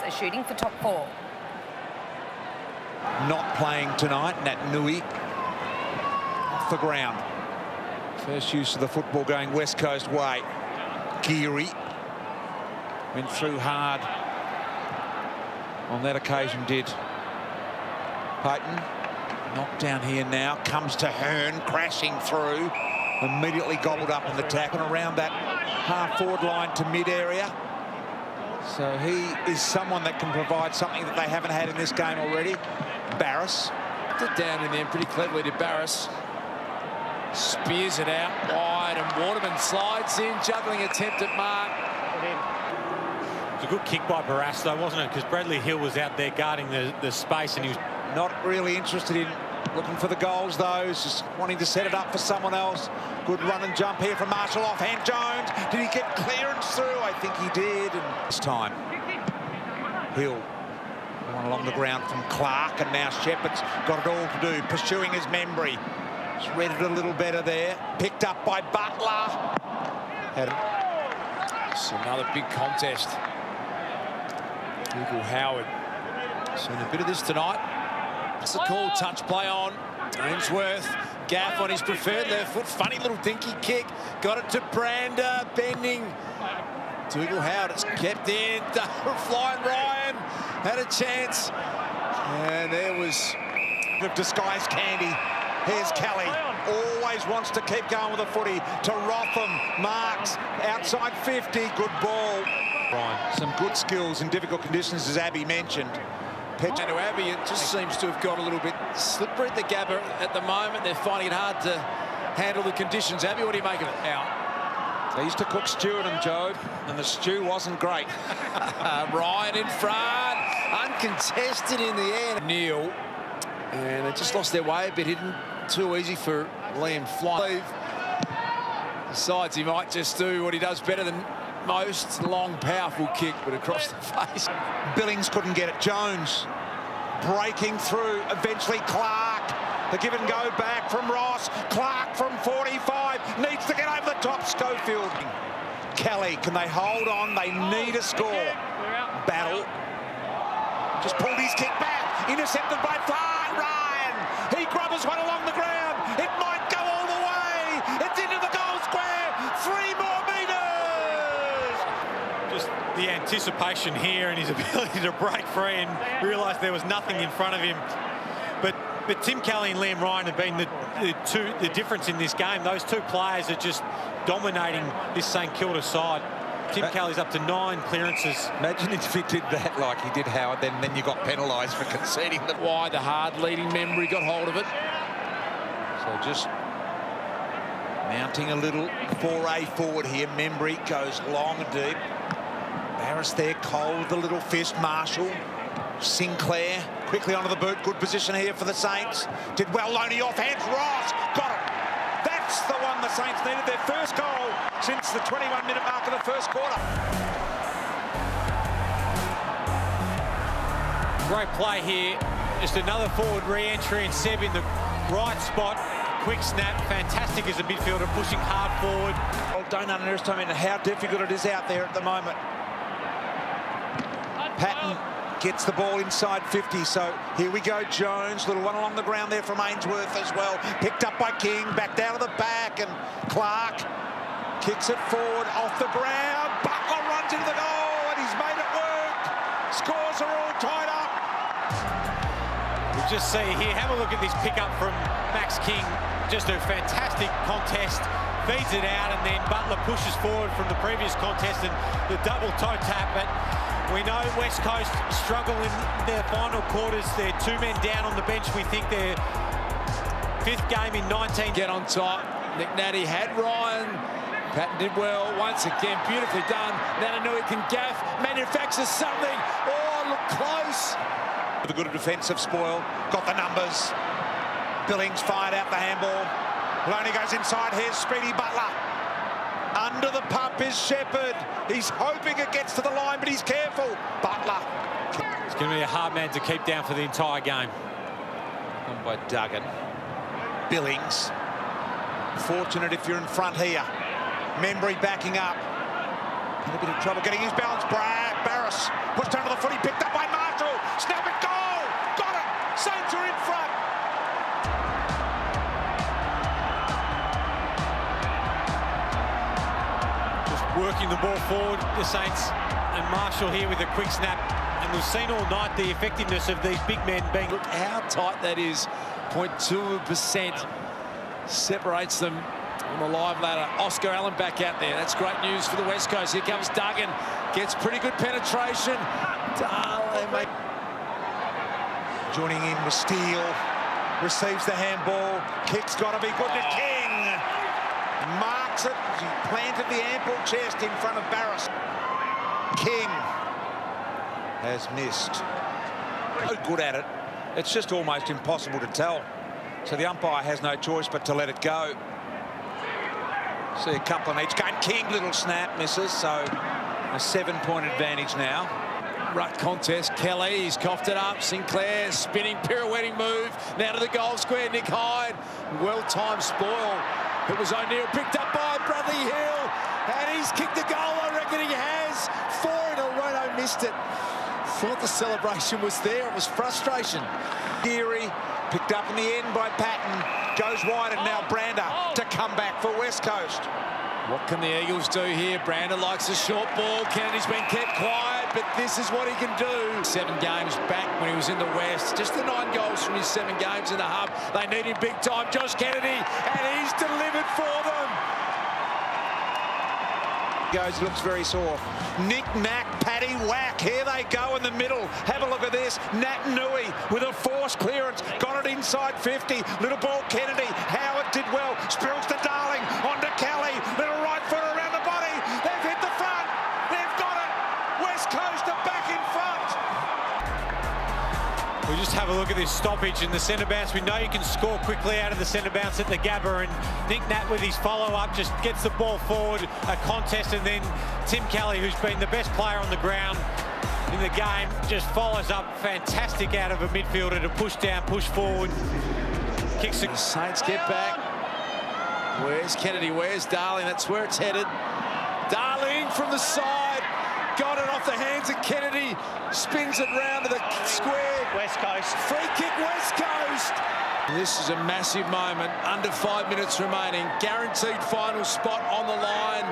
are shooting for top 4. Not playing tonight, Nat Nui off the ground. First use of the football going West Coast way. Geary went through hard on that occasion, did Payton. Knocked down here now, comes to Hearn, crashing through, immediately gobbled up in the tackle around that half-forward line to mid-area. So he is someone that can provide something that they haven't had in this game already. Barris. It down in there pretty cleverly to Barris. Spears it out wide and Waterman slides in, juggling attempt at mark. It was a good kick by Barras though, wasn't it? Because Bradley Hill was out there guarding the space and he was not really interested in looking for the goals though. He's just wanting to set it up for someone else. Good run and jump here from Marshall offhand. Jones, did he get clearance through? I think he did. And this time, Hill going along the ground from Clark, and now Shepherd's got it all to do, pursuing his Membry. Just read it a little better there. Picked up by Butler. It's another big contest. Dougal Howard. Seen a bit of this tonight. It's a cool touch play on Ainsworth. Gaff on his preferred left foot. Funny little dinky kick. Got it to Brander. Bending. Dougal Howard. It's kept in. Flying Ryan. Had a chance. And there was of disguised candy. Here's Kelly. Always wants to keep going with the footy. To Rotham. Marks. Outside 50. Good ball. Some good skills in difficult conditions, as Abby mentioned. And to Abbey, it just seems to have got a little bit slippery at the Gabba at the moment. They're finding it hard to handle the conditions. Abby, what do you make of it now? They used to cook stew in them, Joe, and the stew wasn't great. Ryan in front, uncontested in the air. Neil, and they just lost their way a bit, hidden too easy for Liam Fly. Decides he might just do what he does better than most, long, powerful kick, but across the face. Billings couldn't get it. Jones breaking through. Eventually Clark. The give and go back from Ross. Clark from 45 needs to get over the top. Schofield. Kelly, can they hold on? They need a score. Battle. Just pulled his kick back. Intercepted by Flan. Ryan. He grubbers one along the ground. It might go all the way. It's into the goal square. 3 more metres. just the anticipation here and his ability to break free and realise there was nothing in front of him. But Tim Kelly and Liam Ryan have been the difference in this game. Those two players are just dominating this St Kilda side. Tim Kelly's up to 9 clearances. Imagine if he did that like he did Howard, then you got penalised for conceding them. Why the hard leading Membry got hold of it. So just mounting a little foray forward here. Membry goes long and deep. Barris there, Cole with the little fist. Marshall, Sinclair quickly onto the boot. Good position here for the Saints. Did well, Loney off hands. Ross got it. That's the one the Saints needed. Their first goal since the 21-minute mark of the first quarter. Great play here. Just another forward re-entry and Seb in the right spot. Quick snap. Fantastic as a midfielder, pushing hard forward. Well, don't underestimate how difficult it is out there at the moment. Patton gets the ball inside 50, so here we go. Jones, little one along the ground there from Ainsworth as well. Picked up by King, back down to the back, and Clark kicks it forward off the ground. Butler runs into the goal, and he's made it work. Scores are all tied up. We'll just see here, have a look at this pickup from Max King. Just a fantastic contest. Feeds it out, and then Butler pushes forward from the previous contest and the double toe tap. But we know West Coast struggle in their final quarters. They're 2 men down on the bench. We think their 5th game in 19. Get on top. Nick Natty had Ryan. Patton did well. Once again, beautifully done. Nananui can gaff, manufactures something. Oh, look close. With a good defensive spoil. Got the numbers. Billings fired out the handball. Loney goes inside. Here's Speedy Butler. Under the pump is Shepherd. He's hoping it gets to the line, but he's careful. Butler. It's going to be a hard man to keep down for the entire game. Done by Duggan. Billings. Fortunate if you're in front here. Membry backing up. In a bit of trouble getting his balance. Barris pushed under the foot. He picked pushing the ball forward, the Saints, and Marshall here with a quick snap. And we've seen all night the effectiveness of these big men being... Look how tight that is. 0.2% separates them on the live ladder. Oscar Allen back out there. That's great news for the West Coast. Here comes Duggan. Gets pretty good penetration. Joining in with Steele. Receives the handball. Kick's got to be good to King. Marks it. He planted the ample chest in front of Barris. King has missed. So good at it. It's just almost impossible to tell. So the umpire has no choice but to let it go. See a couple on each game. King, little snap, misses. So a 7-point advantage now. Ruck contest. Kelly, he's coughed it up. Sinclair, spinning, pirouetting move. Now to the goal square. Nick Hyde. Well-timed spoil. It was O'Neill picked up by Bradley Hill. And he's kicked the goal. I reckon he has. 4 in a row. No, missed it. Thought the celebration was there. It was frustration. Geary picked up in the end by Patton. Goes wide and now Brander to come back for West Coast. What can the Eagles do here? Brander likes a short ball. Kennedy's been kept quiet, but this is what he can do. 7 games back when he was in the West. Just the 9 goals from his 7 games in the hub. They need him big time. Josh Kennedy, and he's delivered for them. Goes, looks very sore. Nick Nack, Paddy Whack. Here they go in the middle. Have a look at this. Nat Nui with a forced clearance. Got it inside 50. Little ball Kennedy. Howard did well. Spills to Darling. On to Kelly. Little right foot around the body. They've hit the front. They've got it. West Coast are back in front. We just have a look at this stoppage in the centre bounce. We know you can score quickly out of the centre bounce at the Gabba, and Nick Nat with his follow-up just gets the ball forward, a contest, and then Tim Kelly, who's been the best player on the ground in the game, just follows up fantastic out of a midfielder to push down, push forward. Kicks the Saints get back. Where's Kennedy? Where's Darling? That's where it's headed. Darling from the side. Got it off the hands of Kennedy. Spins it round to the square. West Coast. Free kick, West Coast. This is a massive moment. Under 5 minutes remaining. Guaranteed final spot on the line.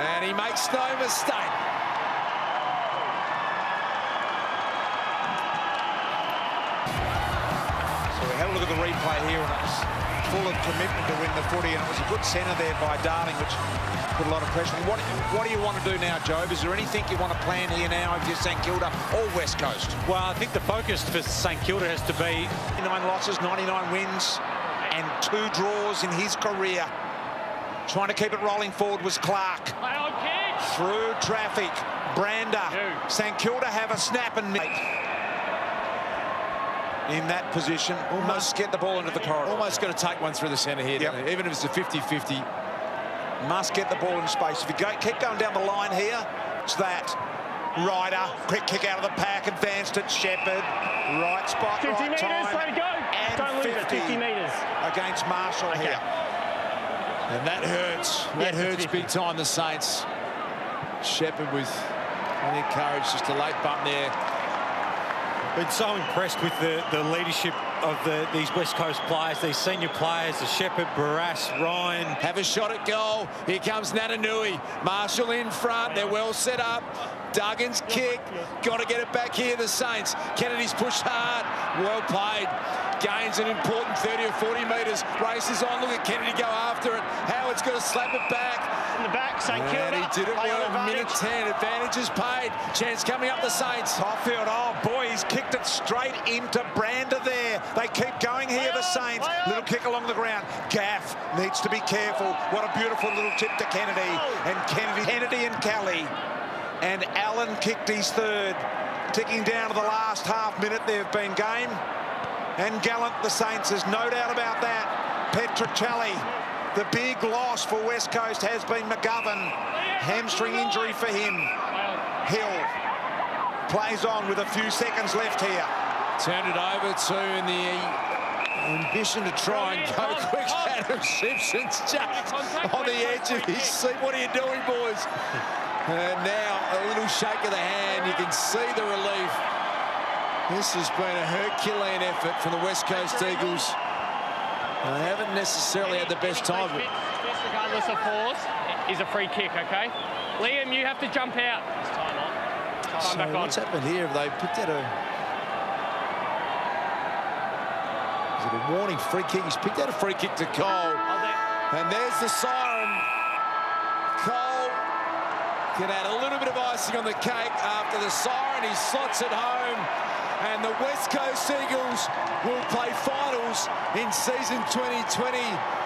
And he makes no mistake. So we had a look at the replay here, and it was full of commitment to win the footy, and it was a good centre there by Darling, which put a lot of pressure on. What do you want to do now, Job? Is there anything you want to plan here now if you're St Kilda or West Coast? Well, I think the focus for St Kilda has to be 9 losses, 99 wins, and 2 draws in his career. Trying to keep it rolling forward was Clark. Through traffic, Brander. St Kilda have a snap and in that position. Must get the ball into the corridor. Almost got to take one through the centre here, yep. Even if it's a 50-50. Must get the ball in space. If you keep going down the line here, it's that. Ryder, quick kick out of the pack, advanced at Shepherd. Right spot, 50 right metres, time. let it go. And Don't lose it, 50 metres. Against Marshall here. And that hurts. That hurts big time, the Saints. Shepherd with, I think, courage, just a late bump there. Been so impressed with the leadership of these West Coast players, these senior players, the Shepherd, Barras, Ryan. Have a shot at goal. Here comes Natanui. Marshall in front. They're well set up. Duggan's kick. Got to get it back here, the Saints. Kennedy's pushed hard. Well played. Gains an important 30 or 40 metres. Races on. Look at Kennedy go after it. Howard's got to slap it back. In the back, St Kilda. And he did it well. Minute 10. Advantage is paid. Chance coming up the Saints. Topfield, oh boy, he's kicked it straight into Brander there. They keep going here, the Saints. Little kick along the ground. Gaff needs to be careful. What a beautiful little tip to Kennedy. And Kennedy and Kelly. And Allen kicked his 3rd. Ticking down to the last half minute. They've been game. And gallant, the Saints, there's no doubt about that. Petricelli, the big loss for West Coast has been McGovern. Hamstring injury for him. Hill plays on with a few seconds left here. Turn it over to the ambition to try and go quick. Adam Simpson's just on the edge of his seat. What are you doing, boys? And now a little shake of the hand. You can see the relief. This has been a Herculean effort from the West Coast Eagles. They haven't necessarily had the best time. Regardless of force. is a free kick, okay? Liam, you have to jump out. It's time on. Time back on. What's happened here? Have they picked out a... Is it a warning free kick? He's picked out a free kick to Cole. And there's the siren. Cole can add a little bit of icing on the cake after the siren. He slots it home. And the West Coast Eagles will play finals in season 2020